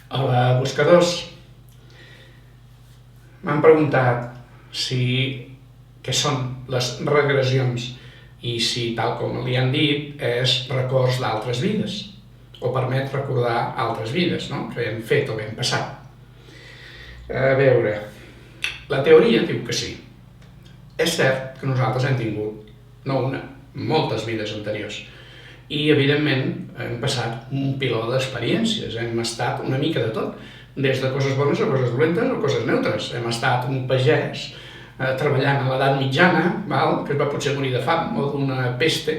Hola, buscadors. M'han preguntat què són les regressions i si, tal com li han dit, és records d'altres vides o permet recordar altres vides, no?, que hem fet o que hem passat. A veure, la teoria diu que sí. És cert que nosaltres hem tingut, no una, moltes vides anteriors. I, evidentment, hem passat un piló d'experiències, hem estat una mica de tot, des de coses bones a coses dolentes o coses neutres. Hem estat un pagès treballant a l'edat mitjana, que es va potser morir de fam o d'una peste.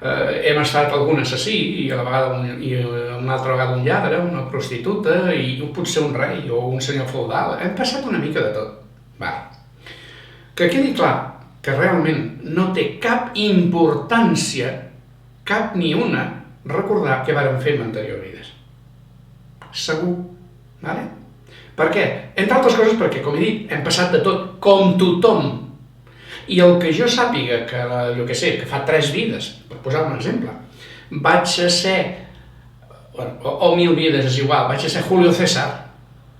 Hem estat algun assassí i una altra vegada un lladre, una prostituta i potser un rei o un senyor feudal. Hem passat una mica de tot. Que quedi clar que realment no té cap importància, cap ni una, recordar què vàrem fer en anteriors vides. Segur. Per què? Entre altres coses perquè, com he dit, hem passat de tot, com tothom. I el que jo sàpiga que fa 3 vides, per posar un exemple, vaig a ser, o 1000 vides és igual, vaig a ser Julio César,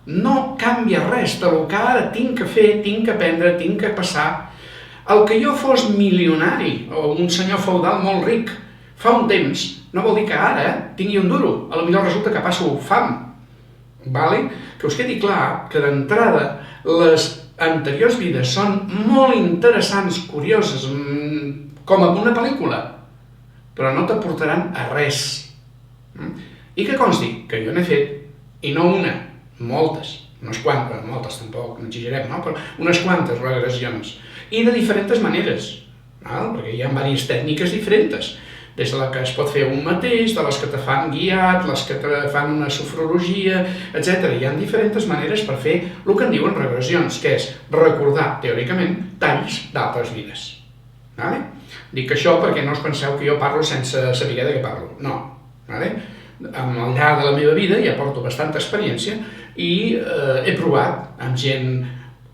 no canvia res del que ara tinc que fer, tinc que aprendre, tinc que passar. El que jo fos milionari o un senyor feudal molt ric fa un temps, no vol dir que ara tingui un duro, potser resulta que passo fam. Que us quedi clar que d'entrada les anteriors vides són molt interessants, curioses, com a una pel·lícula, però no t'aportaran a res. I que consti que jo n'he fet, i no una, moltes, unes quantes, moltes tampoc, no exagerem, no? Però unes quantes regressions, i de diferents maneres, perquè hi ha diverses tècniques diferents, des de la que es pot fer un mateix, de les que te fan guiat, les que te fan una sofrologia, etc. Hi ha diferents maneres per fer el que en diuen regressions, que és recordar, teòricament, talls d'altres vides. Dic això perquè no us penseu que jo parlo sense saber de què parlo. No. Al llarg de la meva vida ja porto bastanta experiència i he provat amb gent,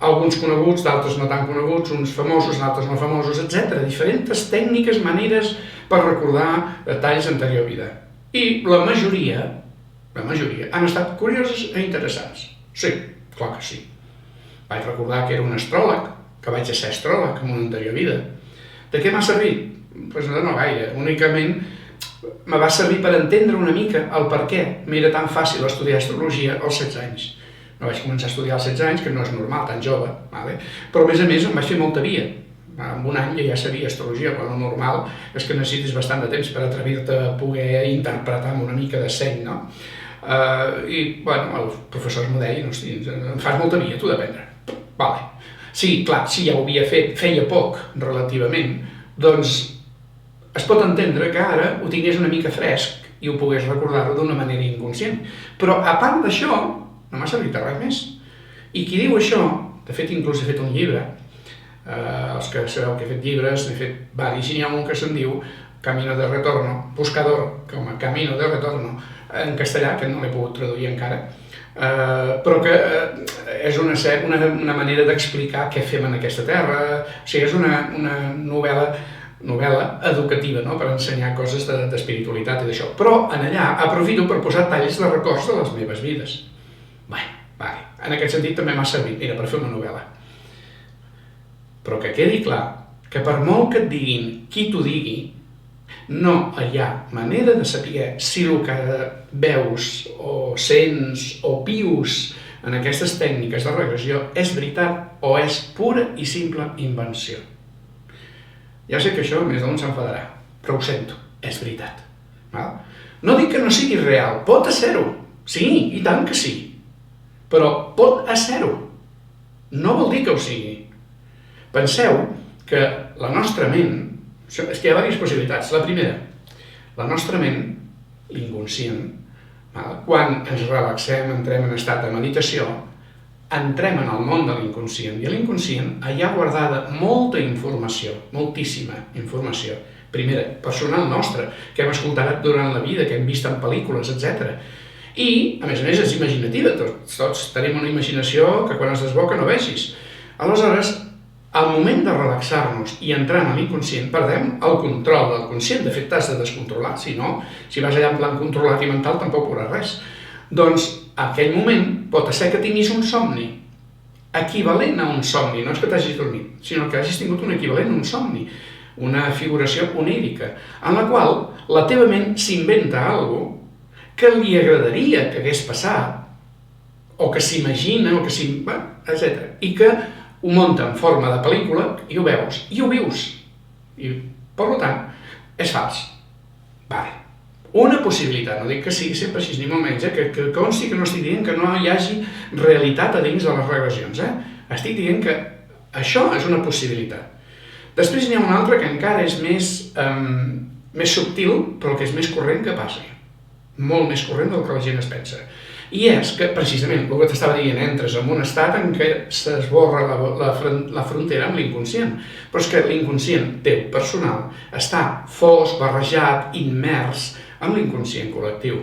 alguns coneguts, d'altres no tan coneguts, uns famosos, d'altres no famosos, etc. Diferents tècniques, maneres per recordar detalls d'anterior vida. I la majoria han estat curioses i interessants. Sí, clar que sí. Vaig recordar que era un astròleg, que vaig ser astròleg en una anterior vida. De què m'ha servit? Doncs no gaire. Únicament me va servir per entendre una mica el per què m'era tan fàcil estudiar astrologia als 16 anys. No vaig començar a estudiar als 16 anys, que no és normal, tan jove, però a més em vaig fer molta via. En un any ja sabia astrologia, però el normal és que necessitis bastant de temps per atrevir-te a poder interpretar amb una mica de seny, no? I, els professors m'ho deien, hosti, em fas molta via, tu d'aprendre. Sí, clar, si ja ho havia fet, feia poc, relativament, doncs es pot entendre que ara ho tingués una mica fresc i ho pogués recordar-ho d'una manera inconscient. Però, a part d'això, no m'ha servit de res més. I qui diu això, de fet, inclús he fet un llibre, els que sabeu que he fet llibres, n'he fet varis, i n'hi ha un que se'n diu Camino de Retorno, Buscador, com a Camino de Retorno, en castellà, que no l'he pogut traduir encara, però que és una manera d'explicar què fem en aquesta terra, o sigui, és una novel·la educativa, per ensenyar coses d'espiritualitat i d'això. Però en allà aprofito per posar talls de records de les meves vides. En aquest sentit també m'ha servit, era per fer una novel·la. Però que quedi clar que per molt que et diguin qui t'ho digui, no hi ha manera de saber si el que veus o sents o vius en aquestes tècniques de regressió és veritat o és pura i simple invenció. Ja sé que això més d'un s'enfadarà, però ho sento, és veritat. No dic que no sigui real, pot ser-ho, sí, i tant que sí, però pot ser-ho, no vol dir que ho sigui. Penseu que la nostra ment, és que hi ha diverses possibilitats. La primera, la nostra ment, l'inconscient, quan ens relaxem, entrem en estat de meditació, entrem en el món de l'inconscient, i a l'inconscient hi ha guardada molta informació, moltíssima informació, primera, personal nostra, que hem escoltat durant la vida, que hem vist en pel·lícules, etc. I, a més, és imaginativa, tots tenim una imaginació que quan es desboca no vegis. Aleshores, al moment de relaxar-nos i entrar en l'inconscient, perdem el control del conscient. De fet, t'has de descontrolar, si no, si vas allà en plan controlat i mental, tampoc veuràs res. Doncs en aquell moment pot ser que tinguis un somni equivalent a un somni, no és que t'hagis dormit, sinó que hagis tingut un equivalent a un somni, una figuració onírica, en la qual la teva ment s'inventa alguna cosa que li agradaria que hagués passat, o que s'imagina, o que etc. I que ho munta en forma de pel·lícula i ho veus, i ho vius. I, per tant, és fals. Vale. Una possibilitat, no dic que sigui sempre així, ni molt menys, que consti que no estic dient que no hi hagi realitat a dins de les regressions. Estic dient que això és una possibilitat. Després n'hi ha una altra que encara és més subtil, però que és més corrent que passi. Molt més corrent del que la gent es pensa. I és que, precisament, el que t'estava dient, entres en un estat en què s'esborra la frontera amb l'inconscient. Però és que l'inconscient teu personal està fos, barrejat, immers amb l'inconscient col·lectiu.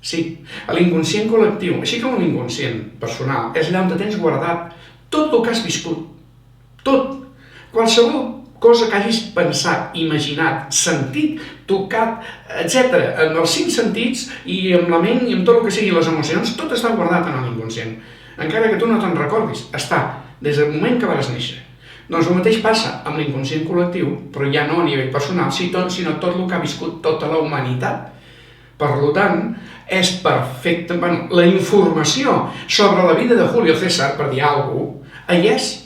Sí, l'inconscient col·lectiu, així com l'inconscient personal, és allà on tens guardat tot el que has viscut. Tot. Qualsevol cosa que hagis pensat, imaginat, sentit, tocat, etc. En els 5 sentits i amb la ment i amb tot el que sigui les emocions, tot està guardat en l'inconscient. Encara que tu no te'n recordis, està des del moment que vas néixer. Doncs el mateix passa amb l'inconscient col·lectiu, però ja no a nivell personal, sinó tot el que ha viscut tota la humanitat. Per tant, és perfecte. La informació sobre la vida de Julio César, per dir alguna cosa, hi és.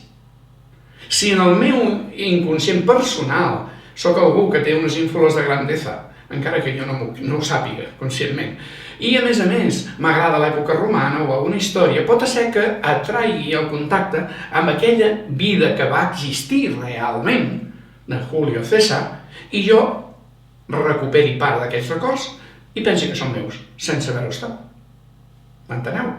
Si en el meu inconscient personal sóc algú que té unes ínfules de grandesa, encara que jo no ho sàpiga conscientment, i a més m'agrada l'època romana o alguna història, pot ser que atraigui el contacte amb aquella vida que va existir realment de Julio César i jo recuperi part d'aquests records i pensi que són meus, sense haver-ho estat. M'enteneu?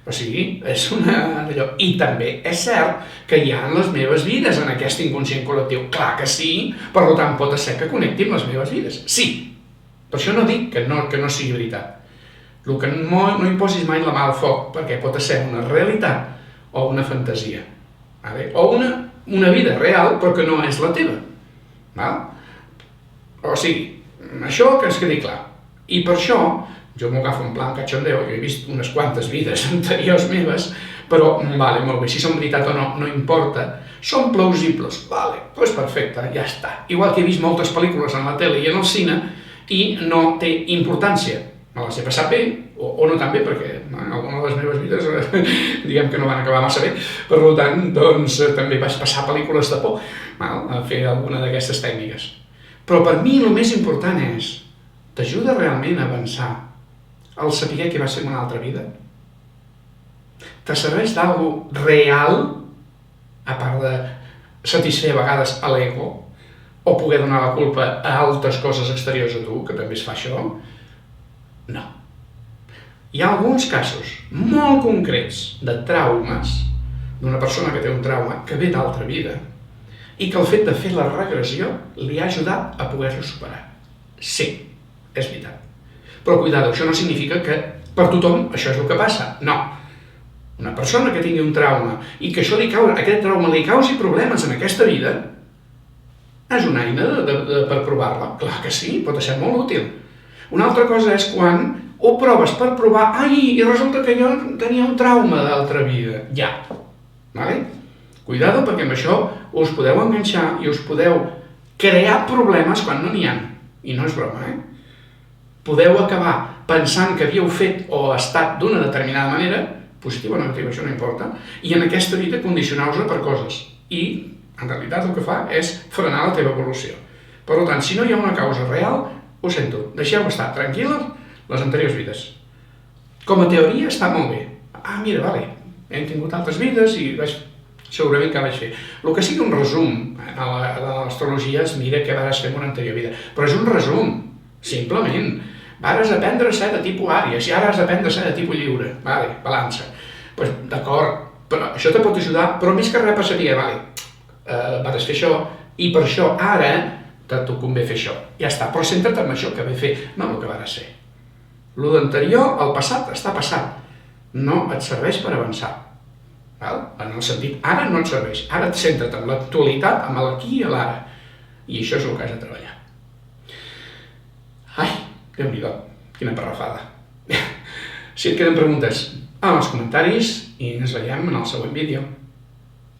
O sigui, és una d'allò. I també és cert que hi ha les meves vides en aquest inconscient col·lectiu. Clar que sí, per tant pot ser que connecti amb les meves vides. Sí, per això no dic que no sigui veritat. El que no imposis mai la mà al foc, perquè pot ser una realitat o una fantasia. O una vida real, però que no és la teva. O sigui, això que es quedi clar. I per això jo m'ho agafo en plan cachondeo, jo he vist unes quantes vides anteriors meves, però, molt bé, si són veritat o no, no importa, són plausibles, doncs perfecte, ja està. Igual que he vist moltes pel·lícules en la tele i en el cine i no té importància. Me les he passat bé, o no tan bé, perquè algunes de les meves vides, diguem que no van acabar massa bé, per tant, doncs també vaig passar pel·lícules de por, a fer alguna d'aquestes tècniques. Però per mi el més important és, t'ajuda realment a avançar el saber què va ser una altra vida? Te serveix d'alguna real, a part de satisfer a vegades a l'ego, o poder donar la culpa a altres coses exteriors a tu, que també es fa això? No. Hi ha alguns casos molt concrets de traumes, d'una persona que té un trauma que ve d'altra vida, i que el fet de fer la regressió li ha ajudat a poder-lo superar. Sí, és veritat. Però cuidado, això no significa que per tothom això és el que passa. No. Una persona que tingui un trauma i que aquest trauma li causi problemes en aquesta vida és una eina per provar-la. Clar que sí, pot ser molt útil. Una altra cosa és quan ho proves per provar, i resulta que jo tenia un trauma d'altra vida. Ja. Cuidado, perquè amb això us podeu enganxar i us podeu crear problemes quan no n'hi ha. I no és broma, Podeu acabar pensant que havíeu fet o estat d'una determinada manera, positiva o negativa, això no importa, i en aquesta vida condicionar-vos per coses. I, en realitat, el que fa és frenar la teva evolució. Per tant, si no hi ha una causa real, ho sento, deixeu estar tranquil·les les anteriors vides. Com a teoria està molt bé. Mira, hem tingut altres vides i segurament què vaig fer. El que sigui un resum a l'astrologia és mira què vas fer en una anterior vida. Però és un resum, simplement. Vares aprendre a ser de tipus Àries i ara has d'aprendre a ser de tipus Lliure. Balança. D'acord, però això te pot ajudar, però més que res passaria, vares fer això i per això ara t'ho convé fer això. Ja està, però centra't en això que ve fer, no en el que vares fer. Lo d'anterior, el passat, està passat. No et serveix per avançar. En el sentit, ara no et serveix. Ara et centra't en l'actualitat, amb l'aquí i l'ara. I això és el que has de treballar. Déu-n'hi-do, quina parrafada. Si et queden preguntes, en els comentaris i ens veiem en el següent vídeo.